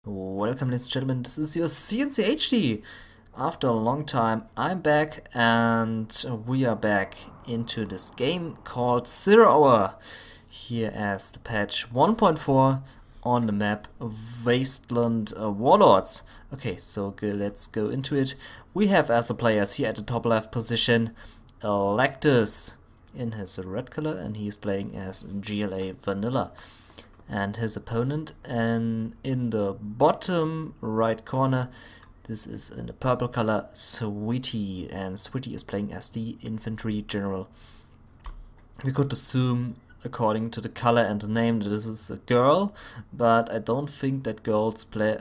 Welcome, ladies and gentlemen, this is your cncHD. After a long time, I'm back and we are back into this game called 0 Hour. Here as the patch 1.4 on the map Wasteland Warlords. Okay, so let's go into it. We have as the players here at the top left position Electus in his red color, and he's playing as GLA Vanilla. And his opponent, and in the bottom right corner, this is in the purple color, Sweetie, and Sweetie is playing as the infantry general. We could assume, according to the color and the name, that this is a girl, but I don't think that girls play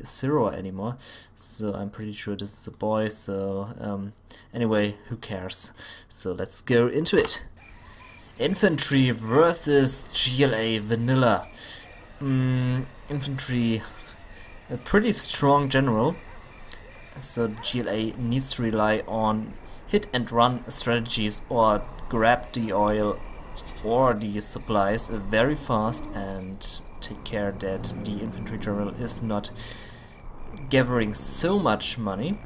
Zero anymore, so I'm pretty sure this is a boy. So anyway, who cares? So let's go into it. Infantry versus GLA Vanilla. Infantry, a pretty strong general, so GLA needs to rely on hit and run strategies or grab the oil or the supplies very fast and take care that the infantry general is not gathering so much money.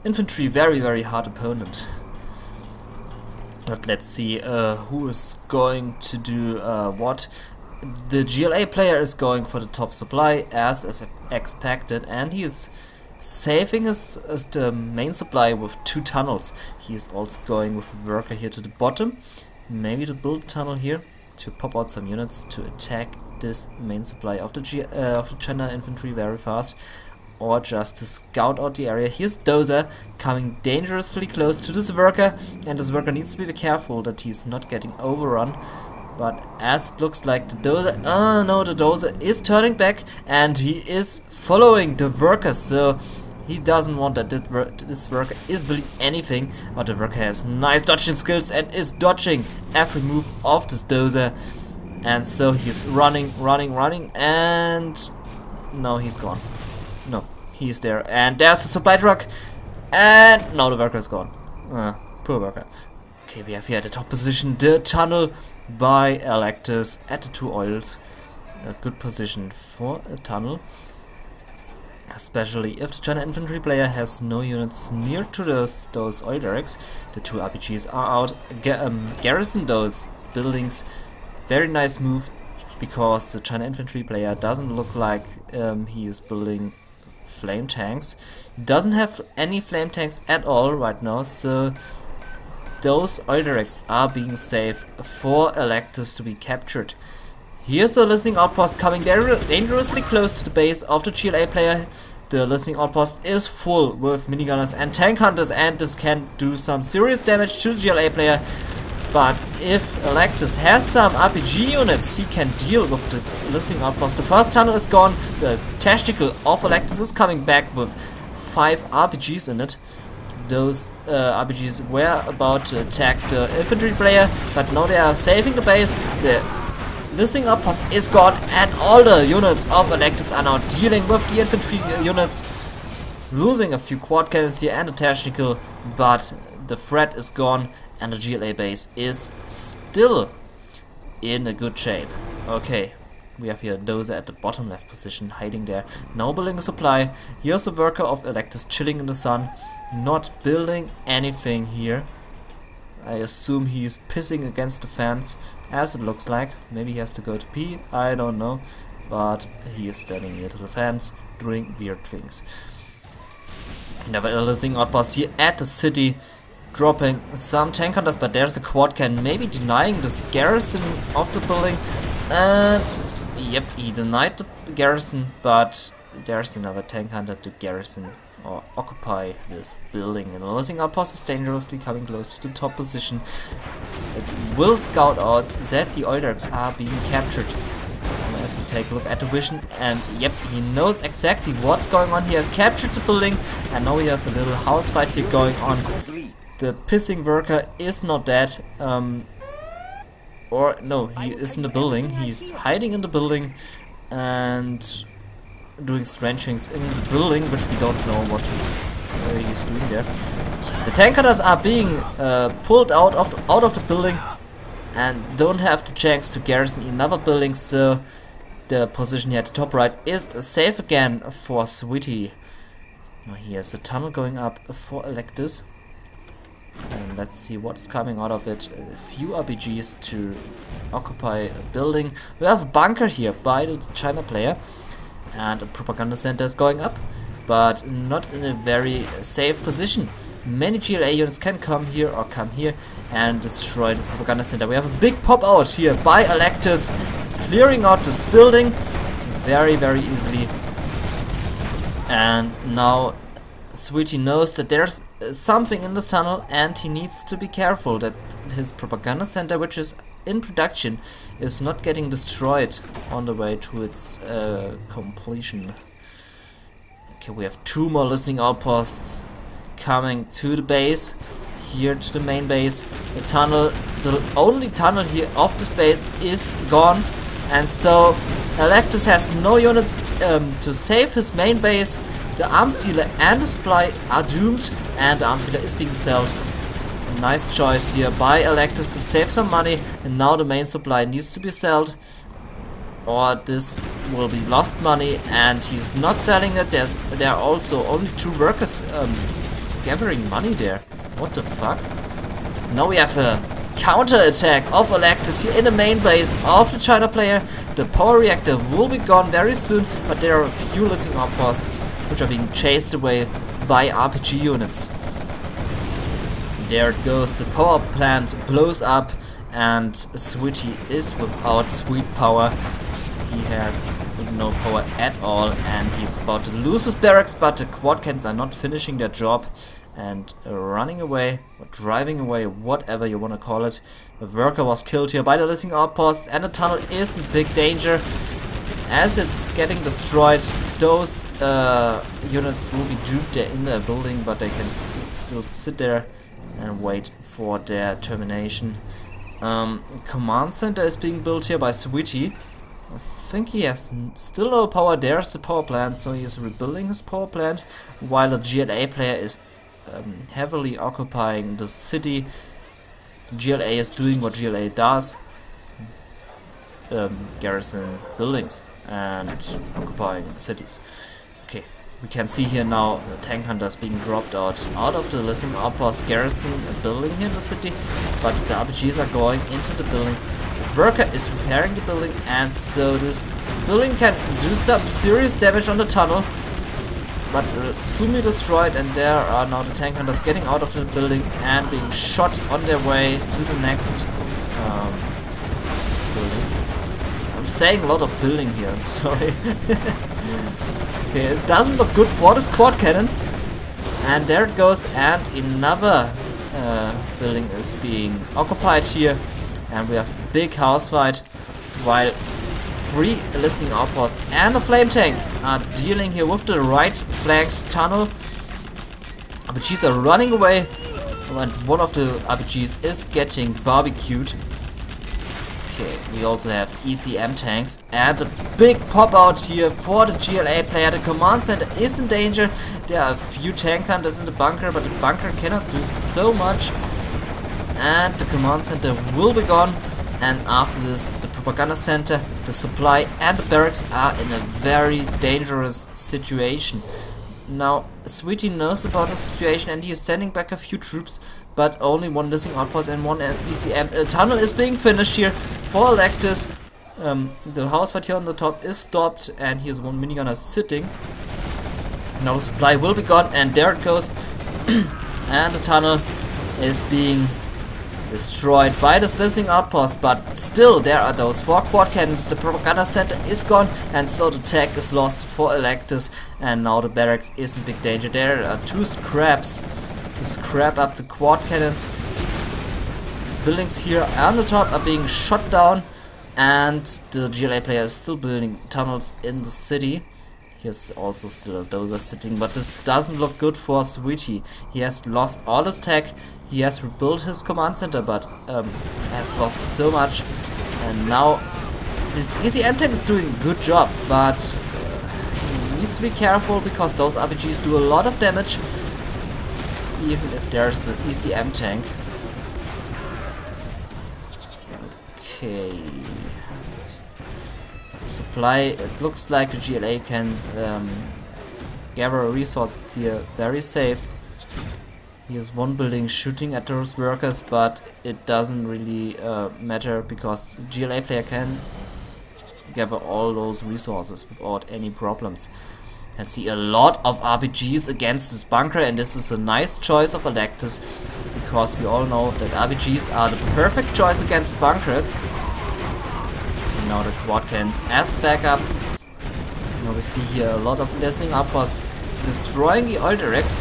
Infantry, very hard opponent. But let's see who is going to do what. The GLA player is going for the top supply as expected, and he is saving the main supply with 2 tunnels. He is also going with a worker here to the bottom, maybe to build a tunnel here to pop out some units to attack this main supply of the China infantry very fast, or just to scout out the area. Here's Dozer coming dangerously close to this worker, and this worker needs to be careful that he's not getting overrun. But as it looks like the Dozer, the Dozer is turning back and he is following the worker, so he doesn't want that this worker is building anything. But the worker has nice dodging skills and is dodging every move of this Dozer, and so he's running, and no, he's gone. No, he's there, and there's the supply truck, and now the worker is gone. Poor worker. Okay, we have here at the top position the tunnel by Electus at the 2 oils. A good position for a tunnel, especially if the China infantry player has no units near to those oil derricks. The 2 RPGs are out, garrison those buildings. Very nice move, because the China infantry player doesn't look like he is building flame tanks. He doesn't have any flame tanks at all right now, so those oil derricks are being saved for Electus to be captured. Here's the listening outpost coming dangerously close to the base of the GLA player. The listening outpost is full with minigunners and tank hunters, and this can do some serious damage to the GLA player. But if Electus has some RPG units, he can deal with this listening outpost. The first tunnel is gone. The tactical of Electus is coming back with 5 RPGs in it. Those RPGs were about to attack the infantry player, but now they are saving the base. The listening outpost is gone, and all the units of Electus are now dealing with the infantry units, losing a few quad cannons here and a tactical, but the threat is gone. And the GLA base is still in a good shape. Okay, we have here Dozer at the bottom left position, hiding there, now building a supply. Here's a worker of Electus chilling in the sun, not building anything here. I assume he's pissing against the fence, as it looks like. Maybe he has to go to pee, I don't know. But he is standing near to the fence, doing weird things. Never a listening outpost here at the city, dropping some tank hunters, but there's a quad cannon maybe denying this garrison of the building, and yep, he denied the garrison, but there's another tank hunter to garrison or occupy this building. And the listening outpost is dangerously coming close to the top position. It will scout out that the oil derricks are being captured. If we take a look at the vision, and yep, he knows exactly what's going on. He has captured the building, and now we have a little house fight here going on. The pissing worker is not dead, or no, he is in the building. He's hiding in the building and doing strange things in the building, which we don't know what he's doing there. The tank hunters are being pulled out of the building and don't have the chance to garrison another building, so the position here at the top right is safe again for Sweetie. Now here's a tunnel going up for Electus. And let's see what's coming out of it. A few RPGs to occupy a building. We have a bunker here by the China player. And a propaganda center is going up, but not in a very safe position. Many GLA units can come here or come here and destroy this propaganda center. We have a big pop out here by Electus, clearing out this building very, very easily. And now Sweetie knows that there's something in this tunnel, and he needs to be careful that his propaganda center, which is in production, is not getting destroyed on the way to its completion. Okay, we have 2 more listening outposts coming to the base, here to the main base. The tunnel, the only tunnel here of this base is gone, and so Electus has no units to save his main base. The arms dealer and the supply are doomed, and the arms dealer is being sold. A nice choice here by Electus to save some money, and now the main supply needs to be sold, or this will be lost money, and he's not selling it. There are also only 2 workers gathering money there. What the fuck? Now we have a counter attack of Electus here in the main base of the China player. The power reactor will be gone very soon, but there are a few listening outposts which are being chased away by RPG units. There it goes, the power plant blows up, and Sweetie is without sweet power. He has no power at all, and he's about to lose his barracks, but the quad cannons are not finishing their job and running away, or driving away, whatever you want to call it. The worker was killed here by the listening outposts, and the tunnel is in big danger. As it's getting destroyed, those units will be duped. They're in the building, but they can still sit there and wait for their termination. Command center is being built here by Sweetie. I think he has still no power. There's the power plant, so he is rebuilding his power plant, while the GLA player is heavily occupying the city. GLA is doing what GLA does, garrison buildings and occupying cities. Okay, we can see here now the tank hunters being dropped out of the listening outpost garrison building here in the city, but the RPGs are going into the building. The worker is repairing the building, and so this building can do some serious damage on the tunnel, but will soon be destroyed. And there are now the tank hunters getting out of the building and being shot on their way to the next building. I'm saying a lot of building here, I'm sorry. Okay, it doesn't look good for this quad cannon. And there it goes, and another building is being occupied here. And we have a big house fight, while 3 listening outposts and a flame tank are dealing here with the right flanked tunnel. RPGs are running away, and one of the RPGs is getting barbecued. Okay, we also have ECM tanks and a big pop out here for the GLA player. The command center is in danger. There are a few tank hunters in the bunker, but the bunker cannot do so much. And the command center will be gone, and after this the propaganda center, the supply and the barracks are in a very dangerous situation. Now Sweetie knows about the situation, and he is sending back a few troops, but only 1 listening outpost and 1 ECM. A tunnel is being finished here for Electus. The house fight here on the top is stopped, and here's 1 minigunner sitting. Now the supply will be gone, and there it goes. And the tunnel is being destroyed by this listening outpost, but still there are those 4 quad cannons. The propaganda center is gone, and so the tech is lost for Electus, and now the barracks is in big danger. There are 2 scraps to scrap up the quad cannons. Buildings here on the top are being shot down, and the GLA player is still building tunnels in the city. Here's also still a dozer sitting, but this doesn't look good for Sweetie. He has lost all his tech. He has rebuilt his command center, but has lost so much. And now this ECM tank is doing a good job, but he needs to be careful, because those RPGs do a lot of damage, even if there's an ECM tank. Okay. supply. It looks like the GLA can gather resources here very safe. Here's one building shooting at those workers, but it doesn't really matter because the GLA player can gather all those resources without any problems. I see a lot of RPGs against this bunker, and this is a nice choice of Electus because we all know that RPGs are the perfect choice against bunkers. And now the quad cannons as backup. Now we see here a lot of listening outposts destroying the oil derricks.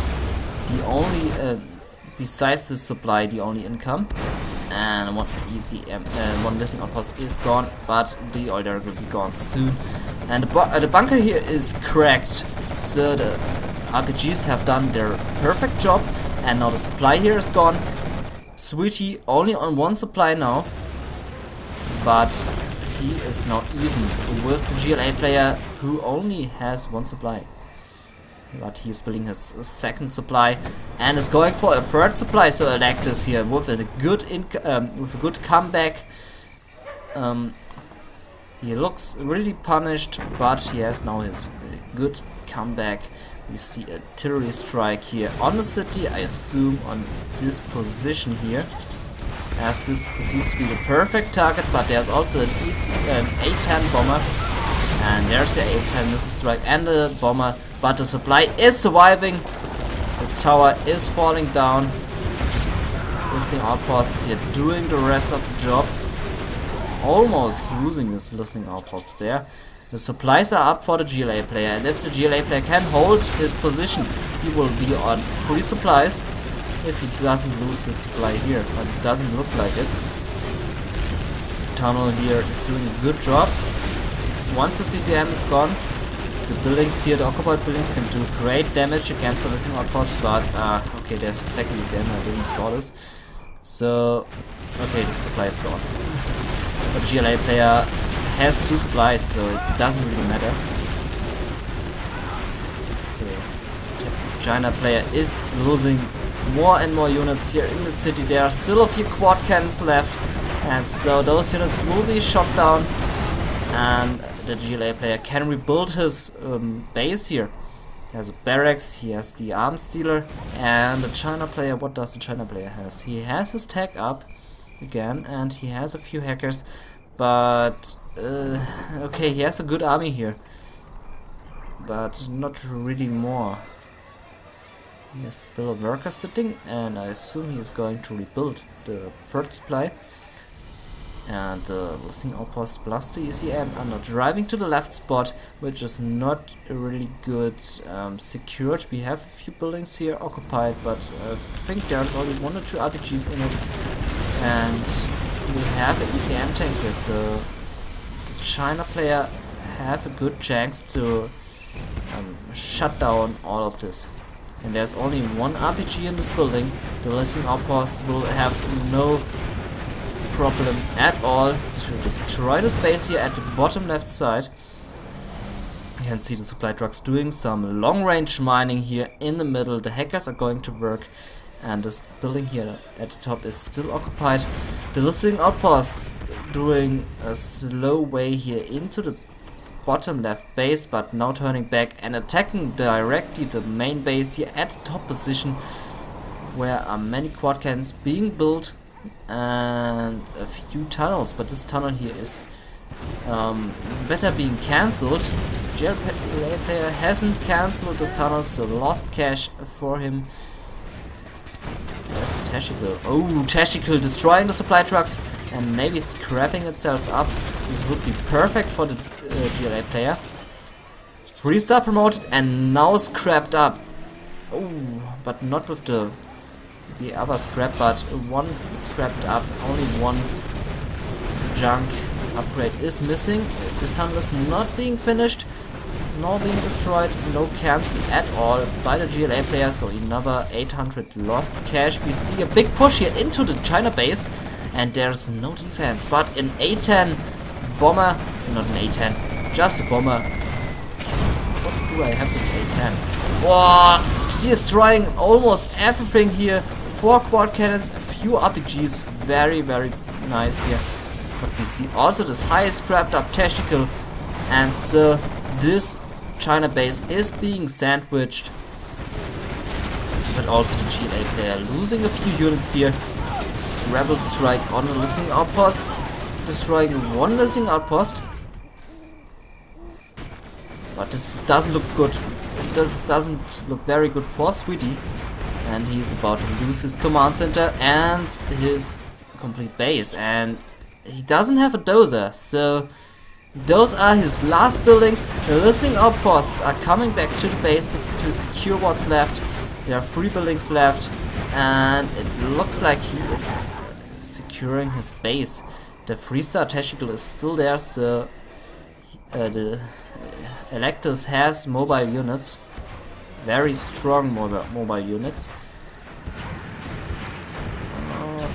The only, besides the supply, the only income. And one one listening outpost is gone, but the oil derrick will be gone soon. And the bunker here is cracked, so the RPGs have done their perfect job. And now the supply here is gone. Sweetie only on one supply now, but he is not even with the GLA player who only has one supply. But he is building his second supply and is going for a third supply. So Electus here with a good comeback. He looks really punished, but he has now his good comeback. We see a artillery strike here on the city, I assume on this position here, as this seems to be the perfect target. But there's also an A-10 bomber, and there's the A-10 missile strike and the bomber. But the supply is surviving. The tower is falling down. Listening outposts here doing the rest of the job. Almost losing this listening outpost there. The supplies are up for the GLA player, and if the GLA player can hold his position, he will be on 3 supplies if he doesn't lose his supply here, but it doesn't look like it. The tunnel here is doing a good job. Once the CCM is gone, the buildings here, the occupied buildings, can do great damage against the listening outpost, but okay, there's a second CCM, I didn't saw this. So, okay, the supply is gone. But the GLA player has 2 supplies, so it doesn't really matter. Okay, the China player is losing more and more units here in the city. There are still a few quad cannons left, and so those units will be shot down, and the GLA player can rebuild his base here. He has a barracks, he has the arms dealer, and the China player, what does the China player has? He has his tech up again, and he has a few hackers, but okay, he has a good army here, but not really more. He has still a worker sitting, and I assume he is going to rebuild the third supply. And the listening outpost plus the ECM are not driving to the left spot, which is not really good secured. We have a few buildings here occupied, but I think there's only 1 or 2 RPGs in it, and we have an ECM tank here, so the China player have a good chance to shut down all of this. And there's only 1 RPG in this building. The listening outposts will have no problem at all to destroy the space here at the bottom left side. You can see the supply trucks doing some long range mining here in the middle. The hackers are going to work, and this building here at the top is still occupied. The listening outposts doing a slow way here into the bottom left base, but now turning back and attacking directly the main base here at the top position, where are many quad cannons being built and a few tunnels. But this tunnel here is better being cancelled. GLA player hasn't cancelled this tunnel, so lost cash for him. There's the Tactical. Oh, Tactical destroying the supply trucks and maybe scrapping itself up. This would be perfect for the GLA player. 3-star promoted and now scrapped up. Oh, but not with the other scrap, but 1 scrapped up. Only 1 junk upgrade is missing. This tunnel is not being finished, nor being destroyed. No cancel at all by the GLA player, so another 800 lost cash. We see a big push here into the China base, and there's no defense, but an A-10 bomber, not an A-10, just a bomber. What do I have with A-10? Whoa, destroying almost everything here. 4 quad cannons, a few RPGs, very, very nice here. But we see also this high scrapped up Tactical, and so this China base is being sandwiched. But also the GLA player losing a few units here. Rebel strike on the listening outposts, destroying one listening outpost. But this doesn't look good. This doesn't look very good for Sweetie. And he's about to lose his command center and his complete base. And he doesn't have a dozer, so those are his last buildings. The listening outposts are coming back to the base to secure what's left. There are 3 buildings left, and it looks like he is securing his base. The 3-star tactical is still there, so the Electus has mobile units, very strong mobile units.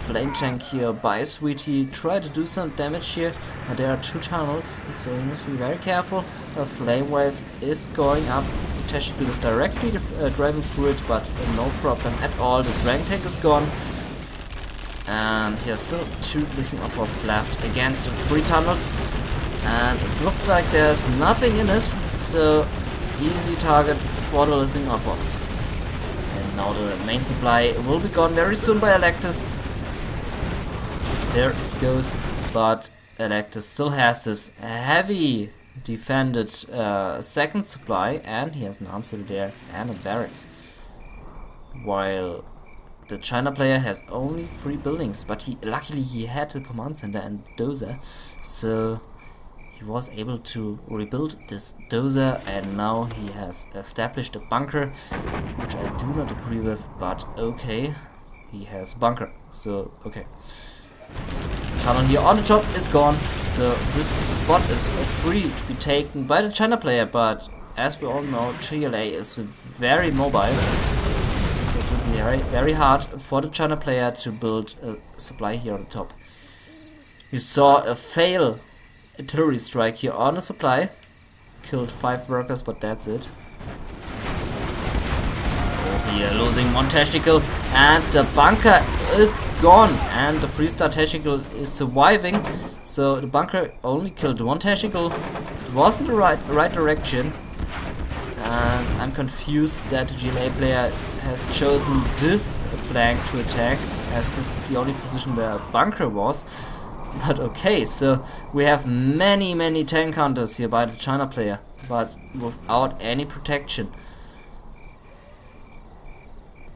Flame tank here by Sweetie, try to do some damage here, but there are 2 tunnels, so he needs to be very careful. A flame wave is going up, the tactical is directly driving through it, but no problem at all. The dragon tank is gone, and he has still 2 missing outposts left against the 3 tunnels, and it looks like there's nothing in it, so easy target for the listening outposts. And now the main supply will be gone very soon by Electus. There it goes, but Electus still has this heavy defended second supply, and he has an arms there and a barracks. While the China player has only 3 buildings, but luckily he had the command center and dozer, so he was able to rebuild this dozer, and now he has established a bunker, which I do not agree with, but okay, he has a bunker, so okay. The tunnel here on the top is gone, so this spot is free to be taken by the China player, but as we all know, GLA is very mobile, so it will be very hard for the China player to build a supply here on the top. We saw a fail artillery strike here on the supply, killed 5 workers, but that's it. We are losing 1 tactical, and the bunker is gone, and the 3-star tactical is surviving. So the bunker only killed 1 tactical. It was in the right direction, and I'm confused that the GLA player has chosen this flank to attack, as this is the only position where a bunker was. But okay, so we have many tank counters here by the China player, but without any protection.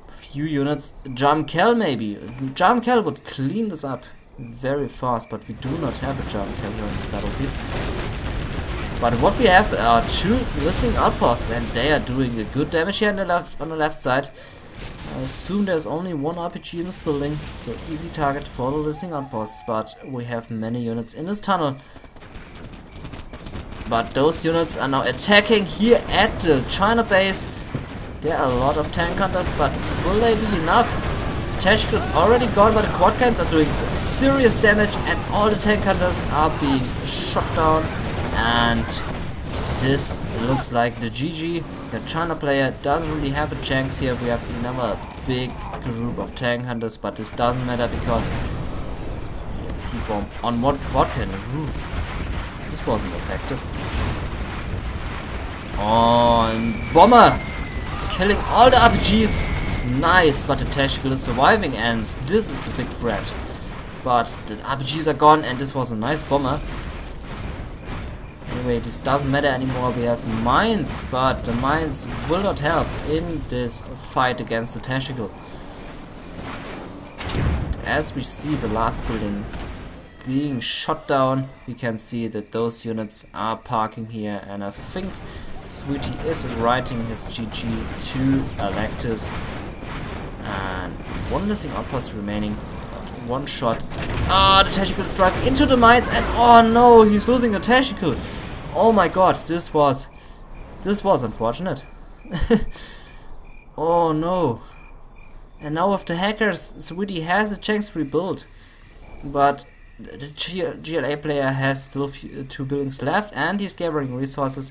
Few units, Gentool maybe. Gentool would clean this up very fast, but we do not have a Gentool here on this battlefield. But what we have are 2 listening outposts, and they are doing a good damage here on the left side. I assume there's only 1 RPG in this building, so easy target for the listening outposts, but we have many units in this tunnel. But those units are now attacking here at the China base. There are a lot of tank hunters, but will they be enough? Tactical is already gone, but the quad cannons are doing serious damage, and all the tank hunters are being shot down. And this looks like the GG. The China player doesn't really have a chance here. We have another big group of tank hunters, but this doesn't matter because he bombed on 1 quad cannon. Ooh, this wasn't effective. Oh, and bomber! Killing all the RPGs, nice, but the tactical is surviving, and this is the big threat. But the RPGs are gone, and this was a nice bomber. Anyway, this doesn't matter anymore. We have mines, but the mines will not help in this fight against the tactical. As we see the last building being shot down, we can see that those units are parking here, and I think Sweetie is writing his GG to Electus, and 1 listening outpost remaining, 1 shot. Ah, the tactical is driving into the mines, and oh no, he's losing a tactical. Oh my god, this was unfortunate. Oh no. And now with the hackers, Sweetie has a chance to rebuild, but the GLA player has still 2 buildings left, and he's gathering resources.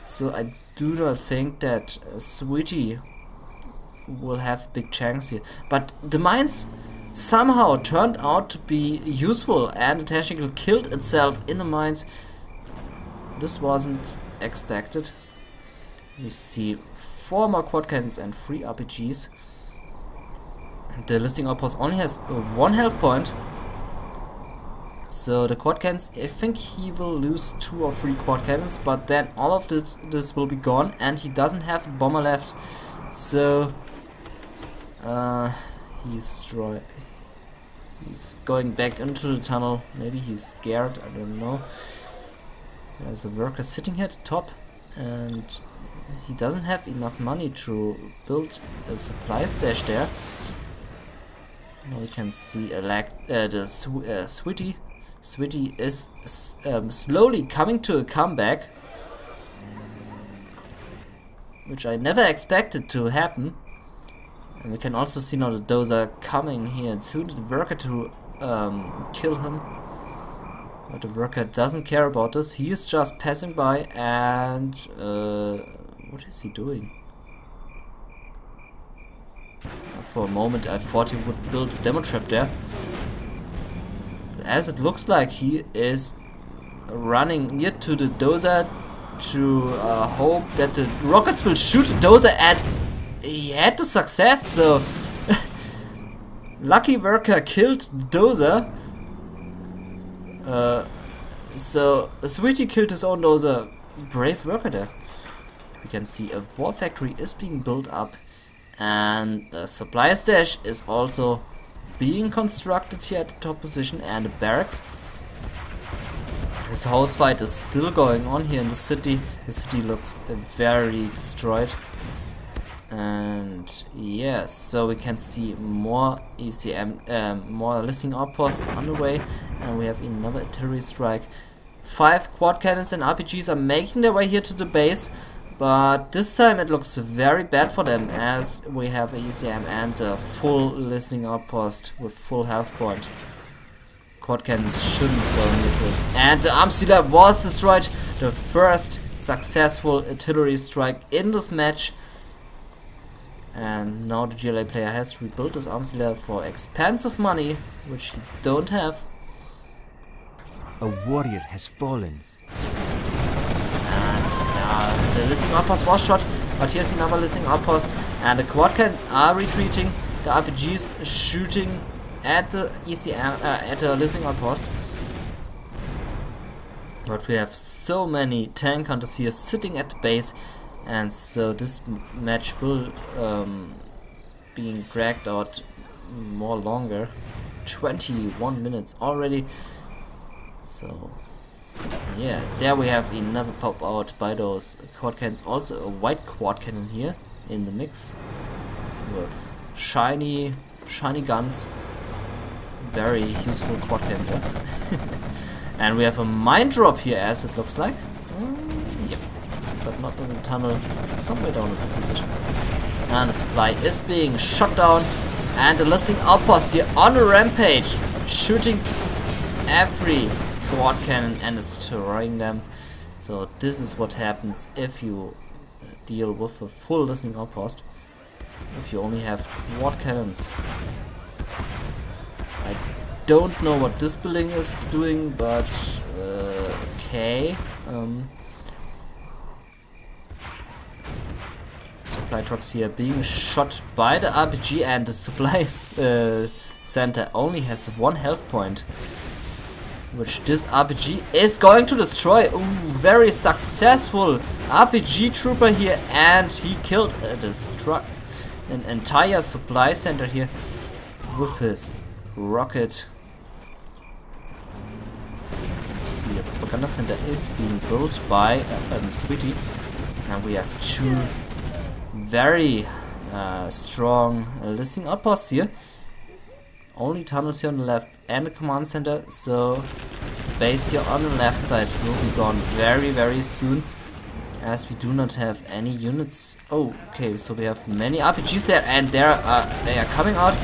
So I do not think that Sweetie will have a big chance here. But the mines somehow turned out to be useful, and the tactical killed itself in the mines. This wasn't expected. We see 4 more quad cannons and 3 RPGs. The listing outpost only has 1 health point. So the quad cannons, I think he will lose 2 or 3 quad cannons, but then all of this will be gone, and he doesn't have a bomber left. So he's going back into the tunnel. Maybe he's scared, I don't know. There's a worker sitting here at the top, and he doesn't have enough money to build a supply stash there. Now we can see Sweetie. Sweetie is slowly coming to a comeback, which I never expected to happen. And we can also see now the dozer coming here to the worker to kill him. But the worker doesn't care about this. He is just passing by, and what is he doing? For a moment I thought he would build a demo trap there. As it looks like he is running near to the dozer to hope that the rockets will shoot the dozer, and he had the success, so lucky worker killed the dozer. So Sweetie killed his own dozer. Brave worker there. We can see a war factory is being built up, and a supply stash is also being constructed here at the top position, and a barracks. This house fight is still going on here in the city. The city looks very destroyed. And yes, so we can see more ECM, more listing outposts on the way, and we have another artillery strike. 5 quad cannons and RPGs are making their way here to the base, but this time it looks very bad for them, as we have a ECM and a full listing outpost with full health point. Quad cannons shouldn't go near to it. And the arms dealer was destroyed. The first successful artillery strike in this match. And now the GLA player has to rebuild this arms dealer for expensive money, which he don't have. A warrior has fallen. And the listing outpost was shot, but here's another listing outpost, and the quad cannons are retreating. The RPGs shooting at the ECM, at the listing outpost. But we have so many tank hunters here sitting at the base, and so this match will being dragged out more longer. 21 minutes already. So yeah, there we have another pop out by those quad cannons. Also a white quad cannon here in the mix with shiny guns. Very useful quad cannon. And we have a mine drop here, as it looks like. Yep, but not in the tunnel, somewhere down in the position. And the supply is being shot down, and the listing outpost here on a rampage, shooting every quad cannon and destroying them. So this is what happens if you deal with a full listening outpost, if you only have quad cannons. I don't know what this building is doing, but okay. Supply trucks here being shot by the RPG, and the supplies center only has 1 health point, which this RPG is going to destroy. Ooh, very successful RPG trooper here, and he killed an entire supply center here with his rocket. See, a propaganda center is being built by Sweetie, and we have 2 very strong listing outposts here. Only tunnels here on the left and a command center, so base here on the left side will be gone very soon, as we do not have any units. Oh, okay, so we have many RPGs there, and they are coming out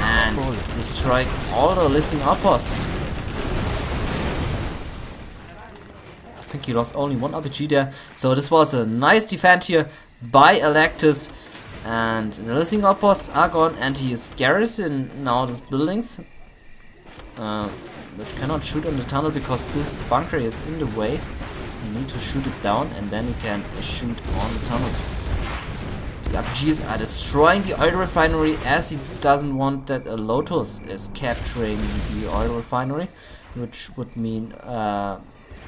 and destroying all the listing outposts. I think he lost only 1 RPG there, so this was a nice defense here by Electus. And the listing outposts are gone, and he is garrisoning now these buildings, which cannot shoot on the tunnel because this bunker is in the way. You need to shoot it down and then you can shoot on the tunnel. The RPGs are destroying the oil refinery as he doesn't want that a Lotus is capturing the oil refinery, which would mean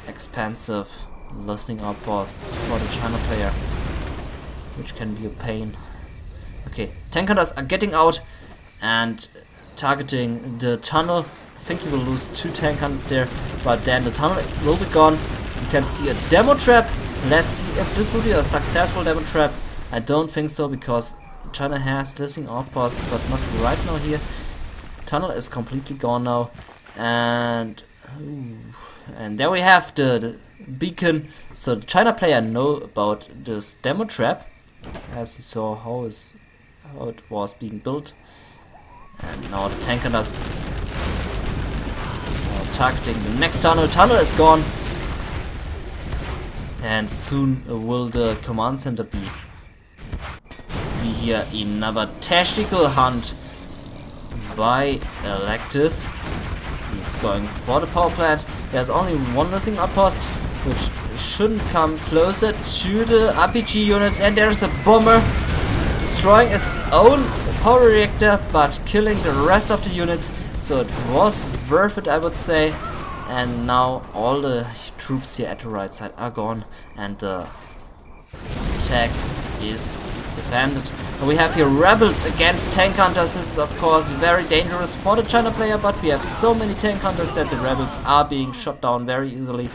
expensive listening outposts for the China player, which can be a pain. Okay, tank hunters are getting out and targeting the tunnel. I think he will lose 2 tank hunters there, but then the tunnel will be gone. You can see a demo trap. Let's see if this will be a successful demo trap. I don't think so, because China has listening outposts, but not right now here. Tunnel is completely gone now, and there we have the beacon. So the China player know about this demo trap, as he saw how it was being built, and now the tank hunters are targeting the next tunnel. Tunnel is gone, and soon will the command center be. See here another tactical hunt by Electus. He's going for the power plant. There's only one missing outpost, which shouldn't come closer to the RPG units, and there's a bomber destroying his own power reactor but killing the rest of the units, so it was worth it, I would say. And now all the troops here at the right side are gone, and the attack is defended. And we have here rebels against tank hunters. This is of course very dangerous for the China player, but we have so many tank hunters that the rebels are being shot down very easily.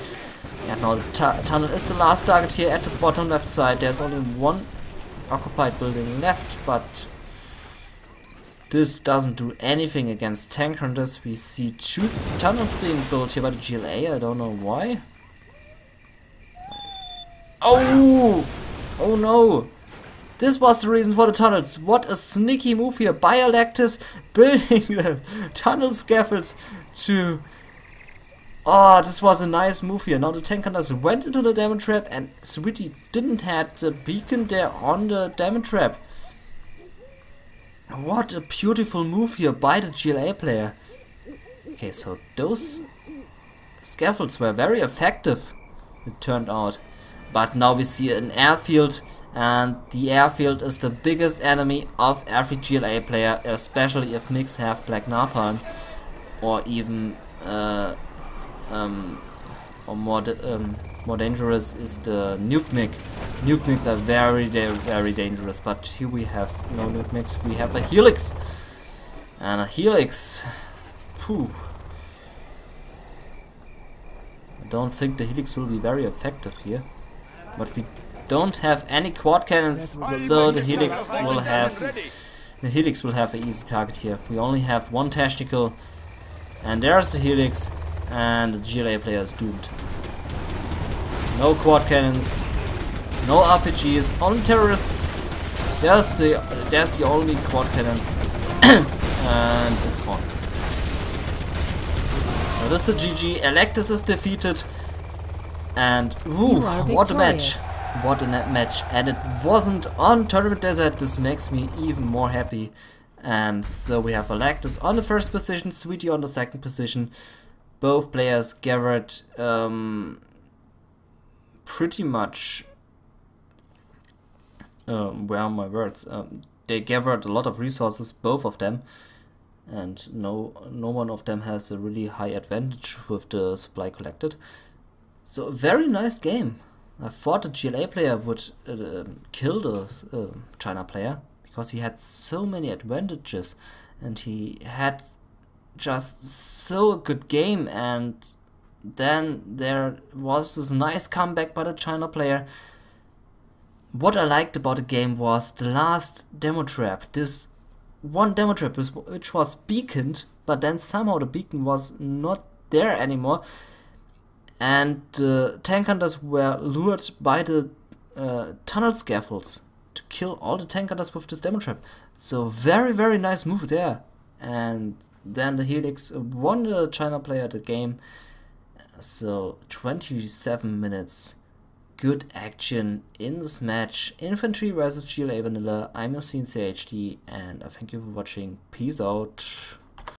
And now the tunnel is the last target here at the bottom left side. There's only one occupied building left, but this doesn't do anything against tank hunters. We see 2 tunnels being built here by the GLA. I don't know why. Oh! Oh no! This was the reason for the tunnels. What a sneaky move here by Electus, building the tunnel scaffolds to... Oh, this was a nice move here. Now the tank hunters went into the diamond trap, and Sweetie didn't have the beacon there on the diamond trap. What a beautiful move here by the GLA player. Okay, so those scaffolds were very effective, it turned out. But now we see an airfield, and the airfield is the biggest enemy of every GLA player, especially if MiGs have Black Napalm, or even or more dangerous is the nuke MiG. Nuke MiGs are very dangerous, but here we have no nuke MiGs. We have a Helix, and a Helix. Phew. I don't think the Helix will be very effective here. But we don't have any quad cannons, so the Helix will have an easy target here. We only have one tactical, and there's the Helix, and the GLA player is doomed. No quad cannons, no RPGs, only terrorists. There's the only quad cannon, and it's gone. So this is a GG. Electus is defeated. And ooh, what a match! What a match! And it wasn't on Tournament Desert. This makes me even more happy. And so we have Electus on the first position, Sweetie on the second position. Both players gathered pretty much. Where are my words? They gathered a lot of resources, both of them, and no one of them has a really high advantage with the supply collected. So a very nice game. I thought the GLA player would kill the China player, because he had so many advantages and he had just so good game, and then there was this nice comeback by the China player. What I liked about the game was the last demo trap. This one demo trap which was beaconed, but then somehow the beacon was not there anymore. And the tank hunters were lured by the tunnel scaffolds to kill all the tank hunters with this demo trap. So very nice move there. And then the Helix won the China player the game. So 27 minutes. Good action in this match. Infantry versus GLA Vanilla. I'm your cncHD, and I thank you for watching. Peace out.